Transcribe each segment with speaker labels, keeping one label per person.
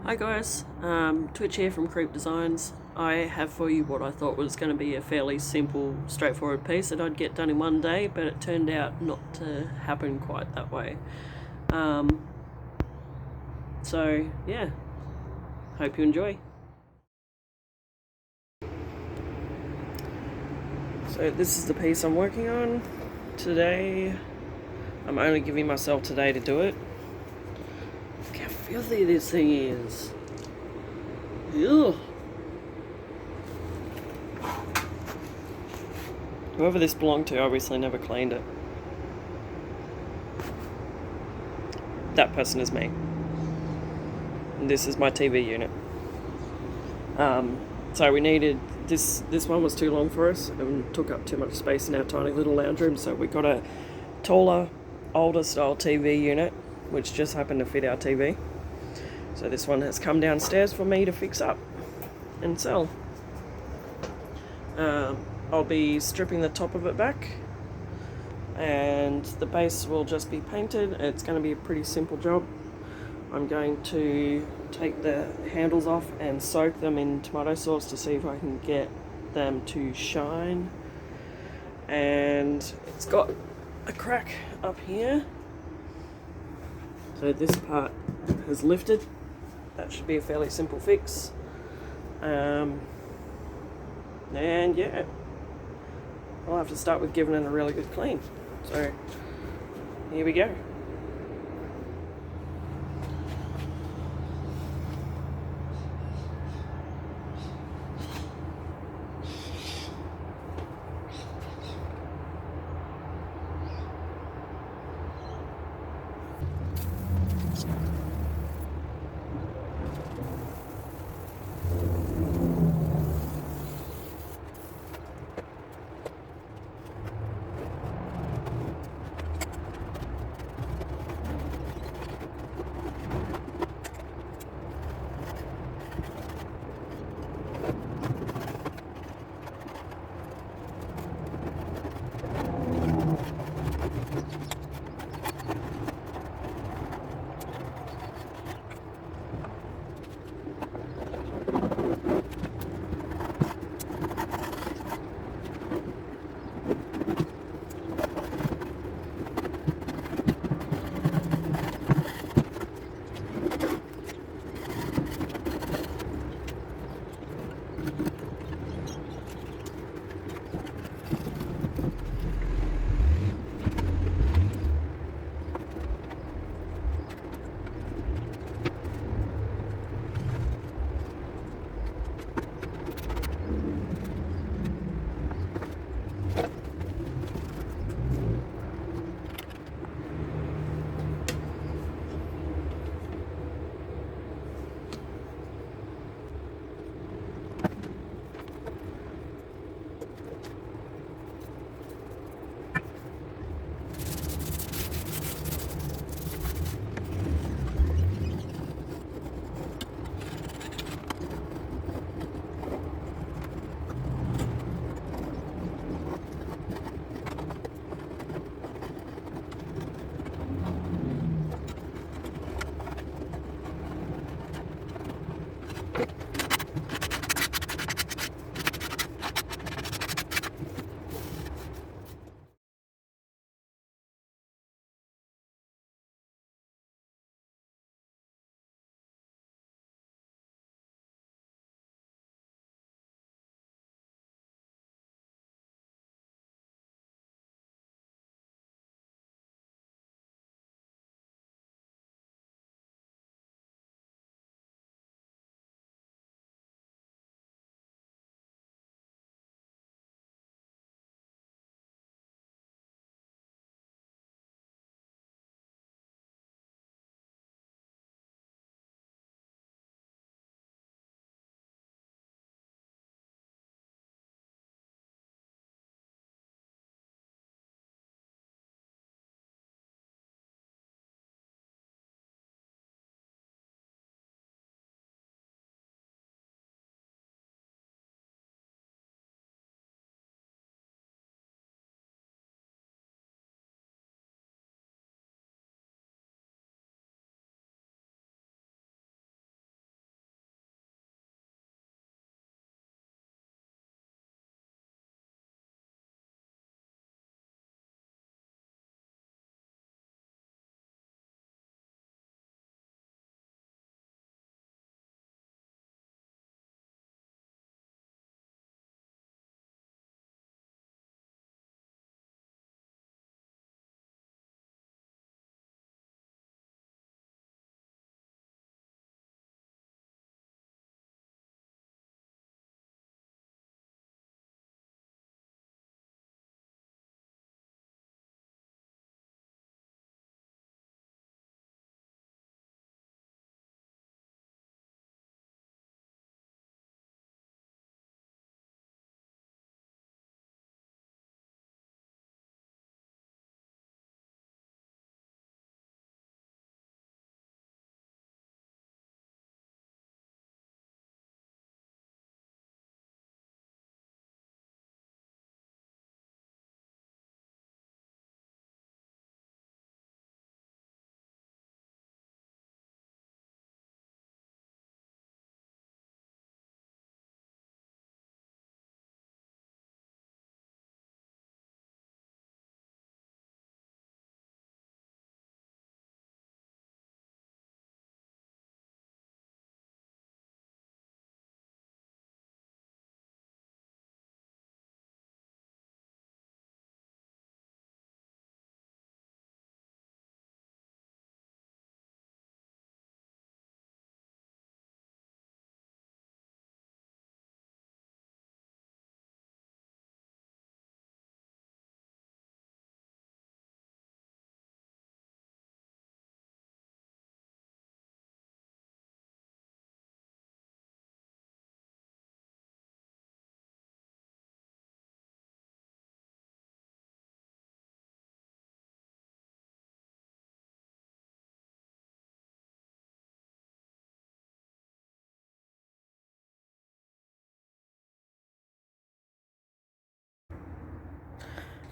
Speaker 1: Hi guys, Twitch here from Creep Designs. I have for you what I thought was going to be a fairly simple, straightforward piece that I'd get done in one day, but it turned out not to happen quite that way. So yeah, hope you enjoy. So this is the piece I'm working on today. I'm only giving myself today to do it. Look how filthy this thing is. Ugh. Whoever this belonged to obviously never cleaned it. That person is me. And this is my TV unit. So we needed this one was too long for us and took up too much space in our tiny little lounge room, so we got a taller, older style TV unit, which just happened to fit our TV. So this one has come downstairs for me to fix up and sell. I'll be stripping the top of it back, and the base will just be painted. It's going to be a pretty simple job. I'm going to take the handles off and soak them in tomato sauce to see if I can get them to shine. And it's got a crack up here, so this part has lifted. That should be a fairly simple fix. And yeah, I'll have to start with giving it a really good clean. So here we go.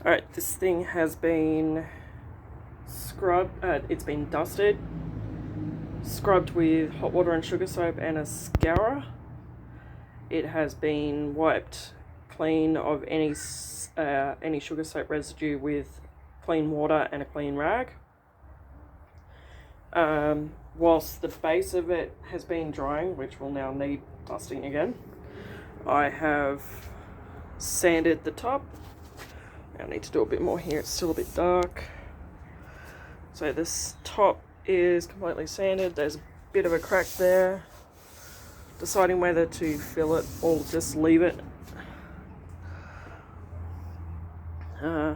Speaker 1: Alright, this thing has been scrubbed, it's been dusted, scrubbed with hot water and sugar soap and a scourer. It has been wiped clean of any sugar soap residue with clean water and a clean rag. Whilst the base of it has been drying, which will now need dusting again, I have sanded the top. I need to do a bit more here, it's still a bit dark. So this top is completely sanded, there's a bit of a crack there. Deciding whether to fill it or just leave it. Yeah.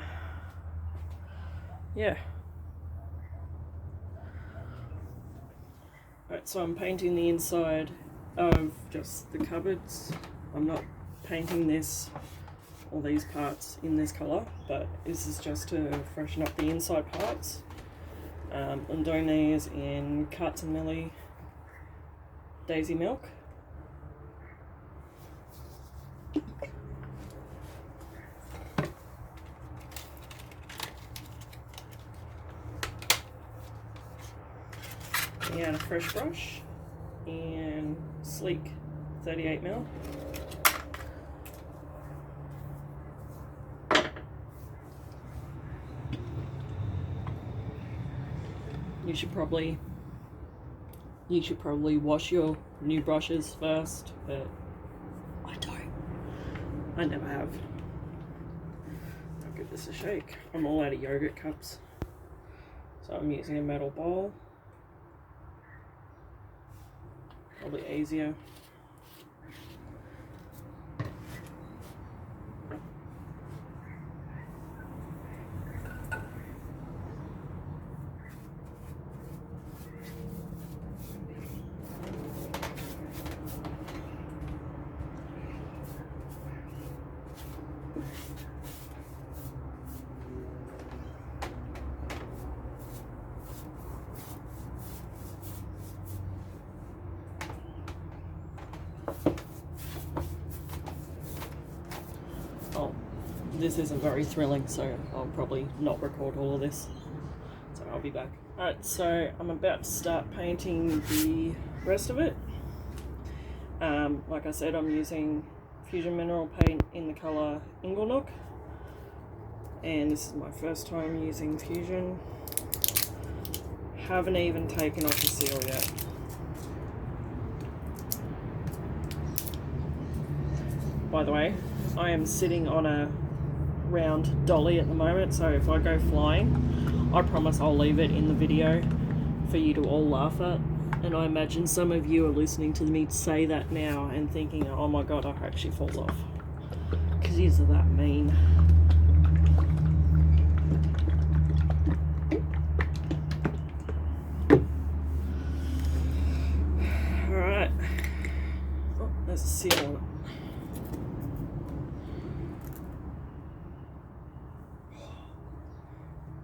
Speaker 1: Alright, so I'm painting the inside of just the cupboards. I'm not painting this or these parts in this colour, but this is just to freshen up the inside parts. I'm doing these in Carts and Millie Daisy Milk. And a fresh brush and sleek 38mm. You should probably wash your new brushes first, but I don't. I never have. I'll give this a shake. I'm all out of yogurt cups, so I'm using a metal bowl. Probably easier. Oh, this isn't very thrilling, so I'll probably not record all of this. So I'll be back. Alright, so I'm about to start painting the rest of it. Like I said, I'm using Fusion Mineral Paint in the colour Inglenook. And this is my first time using Fusion. Haven't even taken off the seal yet. By the way, I am sitting on a round dolly at the moment, so if I go flying, I promise I'll leave it in the video for you to all laugh at. And I imagine some of you are listening to me say that now and thinking, oh my god, I hope she falls off. Because he's that mean. Alright. Oh, there's a seal on it.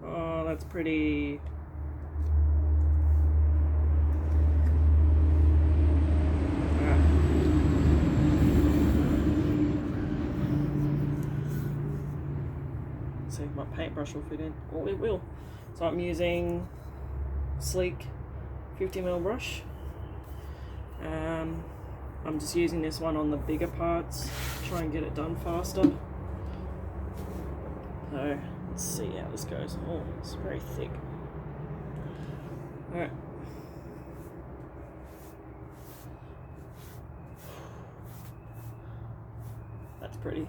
Speaker 1: Oh, that's pretty. See if my paintbrush will fit in. Oh, it will. So I'm using sleek 50mm brush. I'm just using this one on the bigger parts, try and get it done faster. So let's see how this goes. Oh, it's very thick. Alright. That's pretty.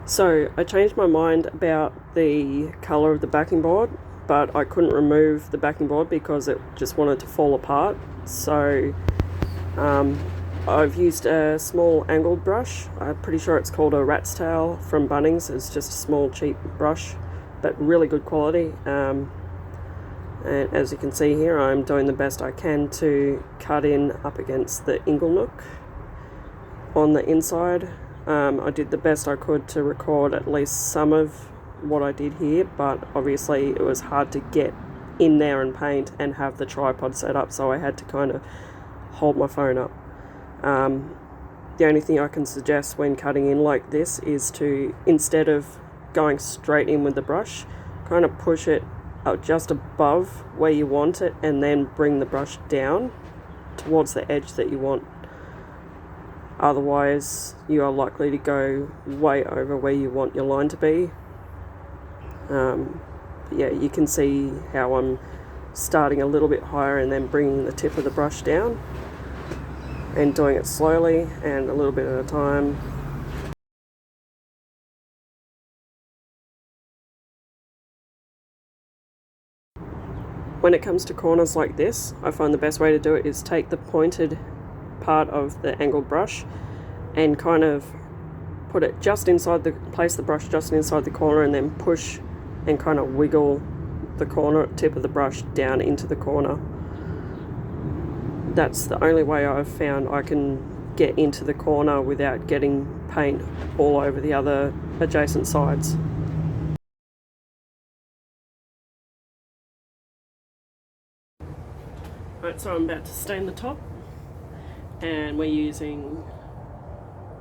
Speaker 1: So I changed my mind about the colour of the backing board, but I couldn't remove the backing board because it just wanted to fall apart. So I've used a small angled brush. I'm pretty sure it's called a rat's tail from Bunnings. It's just a small cheap brush, but really good quality. And as you can see here, I'm doing the best I can to cut in up against the ingle nook on the inside. I did the best I could to record at least some of what I did here, but obviously it was hard to get in there and paint and have the tripod set up, so I had to kind of hold my phone up. The only thing I can suggest when cutting in like this is to, instead of going straight in with the brush, kind of push it out just above where you want it and then bring the brush down towards the edge that you want. Otherwise you are likely to go way over where you want your line to be. Yeah, you can see how I'm starting a little bit higher and then bringing the tip of the brush down and doing it slowly and a little bit at a time. When it comes to corners like this, I find the best way to do it is take the pointed part of the angled brush and kind of put it just inside place the brush just inside the corner and then push and kind of wiggle the corner tip of the brush down into the corner. That's the only way I've found I can get into the corner without getting paint all over the other adjacent sides. Right, so I'm about to stain the top, and we're using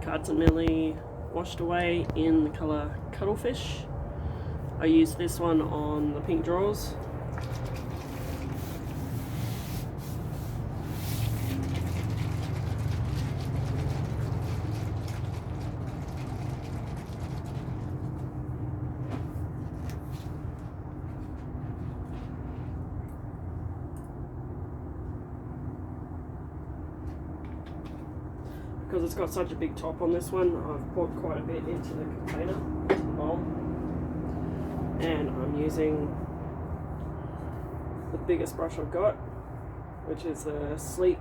Speaker 1: Cards and Millie washed away in the colour Cuttlefish. I used this one on the pink drawers. Because it's got such a big top on this one, I've poured quite a bit into the container, into the bowl, and I'm using the biggest brush I've got, which is a sleek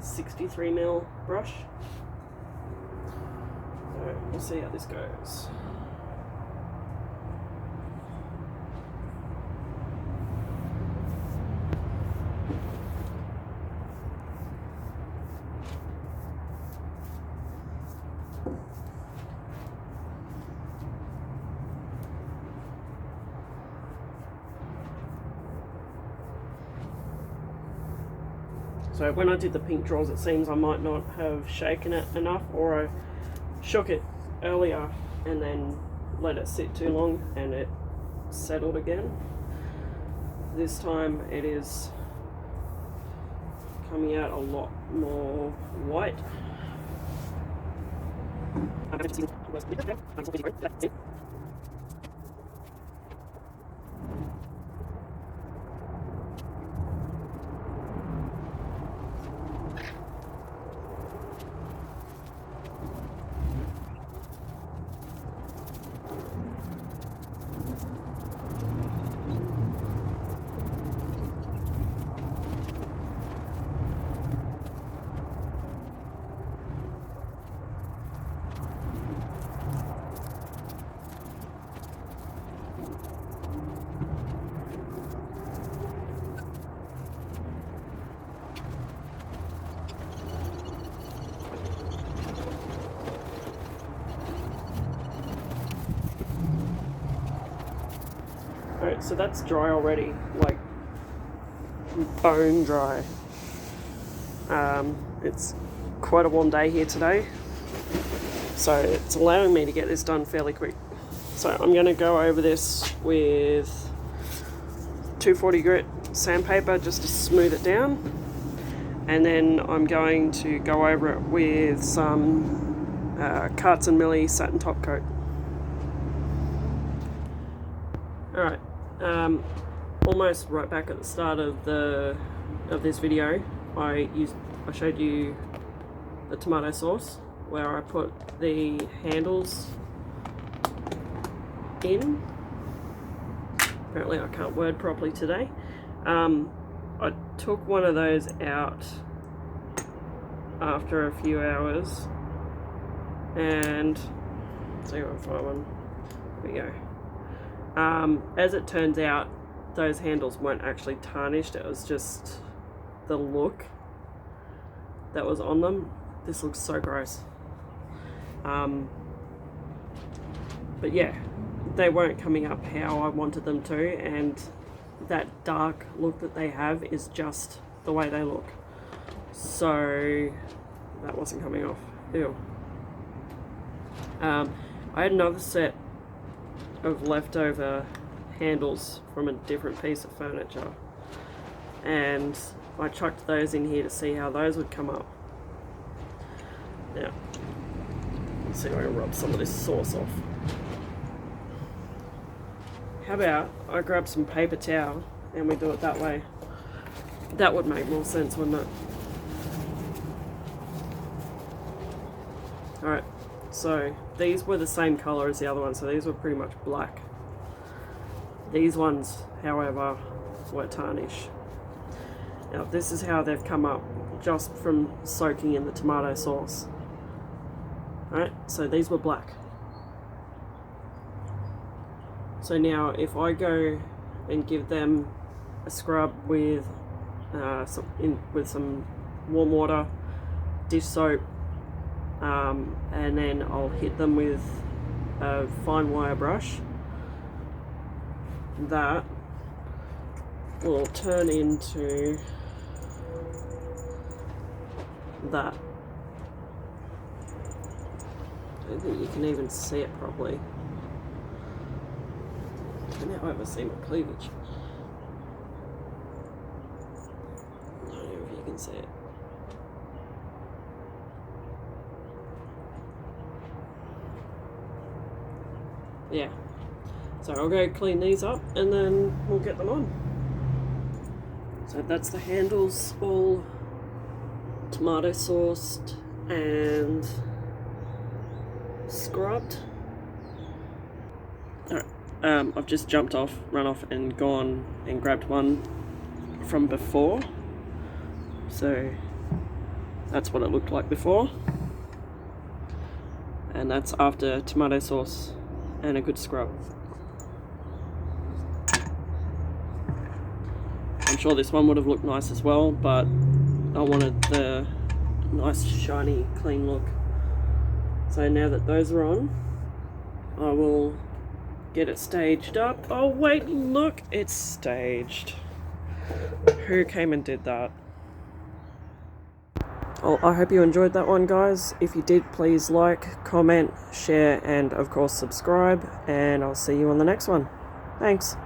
Speaker 1: 63mm brush. So we'll see how this goes. So when I did the pink drawers, it seems I might not have shaken it enough, or I shook it earlier and then let it sit too long and it settled again. This time it is coming out a lot more white. Alright, so that's dry already, like bone dry. It's quite a warm day here today, so it's allowing me to get this done fairly quick. So I'm going to go over this with 240 grit sandpaper just to smooth it down, and then I'm going to go over it with some Cards and Millie satin top coat. Alright, almost right back at the start of this video, I showed you the tomato sauce. where I put the handles in. Apparently I can't word properly today. I took one of those out after a few hours, and see if I can find one. There we go. As it turns out, those handles weren't actually tarnished, it was just the look that was on them. This looks so gross. But yeah, they weren't coming up how I wanted them to, and that dark look that they have is just the way they look. So that wasn't coming off. Ew. I had another set of leftover handles from a different piece of furniture, and I chucked those in here to see how those would come up. Now, let's see if I can rub some of this sauce off. How about I grab some paper towel and we do it that way? That would make more sense, wouldn't it? Alright, so these were the same colour as the other ones, so these were pretty much black. These ones, however, were tarnish. Now this is how they've come up, just from soaking in the tomato sauce. Alright, so these were black. So now if I go and give them a scrub with some warm water, dish soap, and then I'll hit them with a fine wire brush, that will turn into that. I don't think you can even see it properly. Can I ever see my cleavage? I don't know if you can see it. Yeah. So I'll go clean these up and then we'll get them on. So that's the handles, all tomato sauced and scrubbed. Alright, I've just jumped off, run off and gone and grabbed one from before. So that's what it looked like before. And that's after tomato sauce and a good scrub. I'm sure this one would have looked nice as well, but I wanted the nice shiny clean look. So now that those are on, I will get it staged up. Oh wait, look, it's staged. Who came and did that? Well, I hope you enjoyed that one, guys. If you did, please like, comment, share, and of course subscribe, and I'll see you on the next one. Thanks.